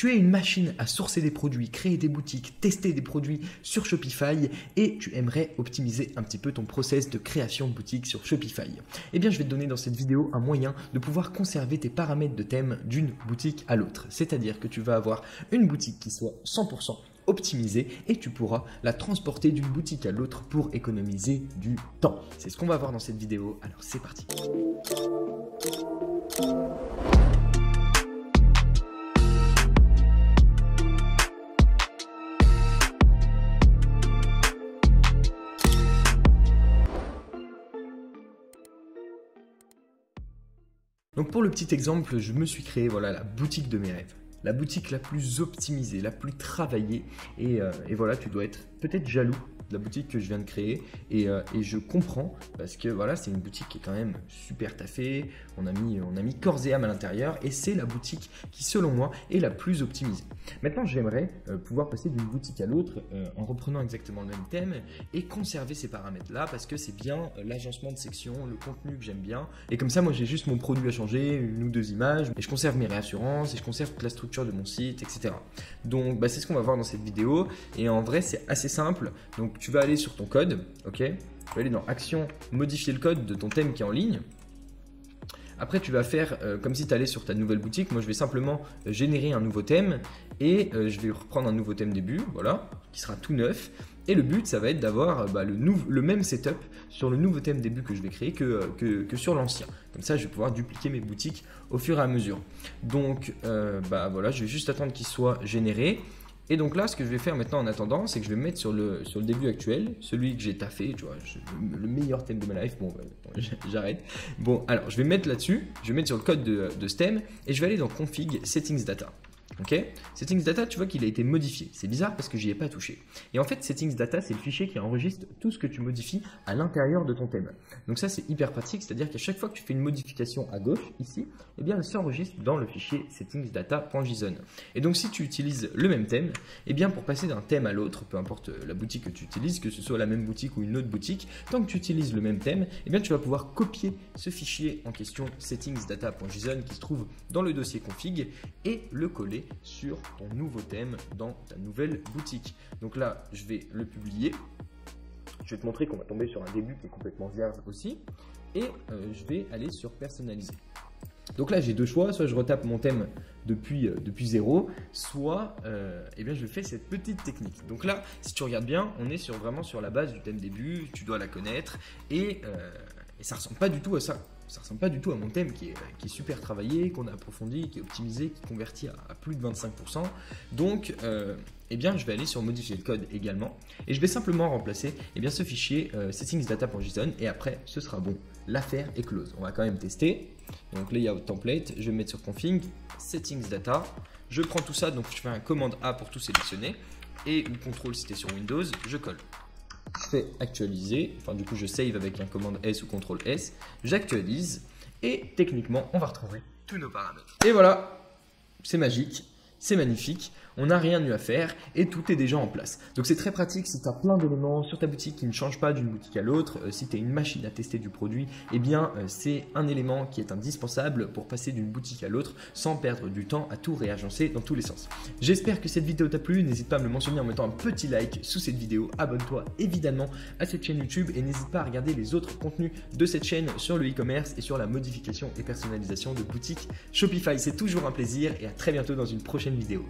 Tu es une machine à sourcer des produits, créer des boutiques, tester des produits sur Shopify et tu aimerais optimiser un petit peu ton process de création de boutique sur Shopify. Eh bien, je vais te donner dans cette vidéo un moyen de pouvoir conserver tes paramètres de thème d'une boutique à l'autre. C'est-à-dire que tu vas avoir une boutique qui soit 100% optimisée et tu pourras la transporter d'une boutique à l'autre pour économiser du temps. C'est ce qu'on va voir dans cette vidéo. Alors, c'est parti. Donc pour le petit exemple, je me suis créé la boutique de mes rêves. La boutique la plus optimisée, la plus travaillée. Et voilà, tu dois être peut-être jaloux de la boutique que je viens de créer. Et je comprends parce que voilà, c'est une boutique qui est quand même super taffée. On a mis corps et âme à l'intérieur. Et c'est la boutique qui, selon moi, est la plus optimisée. Maintenant, j'aimerais pouvoir passer d'une boutique à l'autre en reprenant exactement le même thème et conserver ces paramètres-là parce que c'est bien l'agencement de section, le contenu que j'aime bien. Et comme ça, moi, j'ai juste mon produit à changer, une ou deux images. Et je conserve mes réassurances et je conserve toute la structure de mon site, etc. Donc c'est ce qu'on va voir dans cette vidéo et en vrai c'est assez simple. Donc tu vas aller sur ton code, ok, tu vas aller dans action, modifier le code de ton thème qui est en ligne. Après tu vas faire comme si tu allais sur ta nouvelle boutique. Moi je vais simplement générer un nouveau thème et je vais reprendre un nouveau thème début, voilà, qui sera tout neuf. Et le but, ça va être d'avoir le même setup sur le nouveau thème début que je vais créer que sur l'ancien. Comme ça, je vais pouvoir dupliquer mes boutiques au fur et à mesure. Donc, voilà, je vais juste attendre qu'il soit généré. Et donc là, ce que je vais faire maintenant en attendant, c'est que je vais me mettre sur le début actuel, celui que j'ai taffé, tu vois, le meilleur thème de ma life. Bon, j'arrête. Bon, alors, je vais mettre là-dessus, je vais mettre sur le code de ce thème et je vais aller dans Config Settings Data. Ok, Settings Data, tu vois qu'il a été modifié. C'est bizarre parce que j'y ai pas touché. Et en fait, Settings Data, c'est le fichier qui enregistre tout ce que tu modifies à l'intérieur de ton thème. Donc ça, c'est hyper pratique. C'est-à-dire qu'à chaque fois que tu fais une modification à gauche, ici, eh bien, elle s'enregistre dans le fichier settingsdata.json. Et donc, si tu utilises le même thème, eh bien, pour passer d'un thème à l'autre, peu importe la boutique que tu utilises, que ce soit la même boutique ou une autre boutique, tant que tu utilises le même thème, eh bien, tu vas pouvoir copier ce fichier en question settingsdata.json qui se trouve dans le dossier config et le coller sur ton nouveau thème dans ta nouvelle boutique. Donc là, je vais le publier. Je vais te montrer qu'on va tomber sur un début qui est complètement vierge aussi. Et je vais aller sur personnaliser. Donc là, j'ai deux choix. Soit je retape mon thème depuis zéro, soit eh bien, je fais cette petite technique. Donc là, si tu regardes bien, on est vraiment sur la base du thème début. Tu dois la connaître et ça ressemble pas du tout à ça. Ça ne ressemble pas du tout à mon thème qui est super travaillé, qu'on a approfondi, qui est optimisé, qui convertit à plus de 25%. Donc, eh bien, je vais aller sur modifier le code également et je vais simplement remplacer ce fichier settingsdata.json et après, ce sera bon. L'affaire est close. On va quand même tester. Donc, layout template, je vais me mettre sur config, settingsdata. Je prends tout ça, donc je fais un commande A pour tout sélectionner et ou contrôle si tu es sur Windows, je colle. Je fais actualiser, enfin du coup je save avec un commande S ou CTRL S, j'actualise et techniquement on va retrouver tous nos paramètres. Et voilà, c'est magique, c'est magnifique, on n'a rien eu à faire et tout est déjà en place. Donc c'est très pratique si tu as plein d'éléments sur ta boutique qui ne changent pas d'une boutique à l'autre. Si tu es une machine à tester du produit, eh bien c'est un élément qui est indispensable pour passer d'une boutique à l'autre sans perdre du temps à tout réagencer dans tous les sens. J'espère que cette vidéo t'a plu, n'hésite pas à me le mentionner en mettant un petit like sous cette vidéo. Abonne-toi évidemment à cette chaîne YouTube et n'hésite pas à regarder les autres contenus de cette chaîne sur le e-commerce et sur la modification et personnalisation de boutiques Shopify. C'est toujours un plaisir et à très bientôt dans une prochaine vidéo.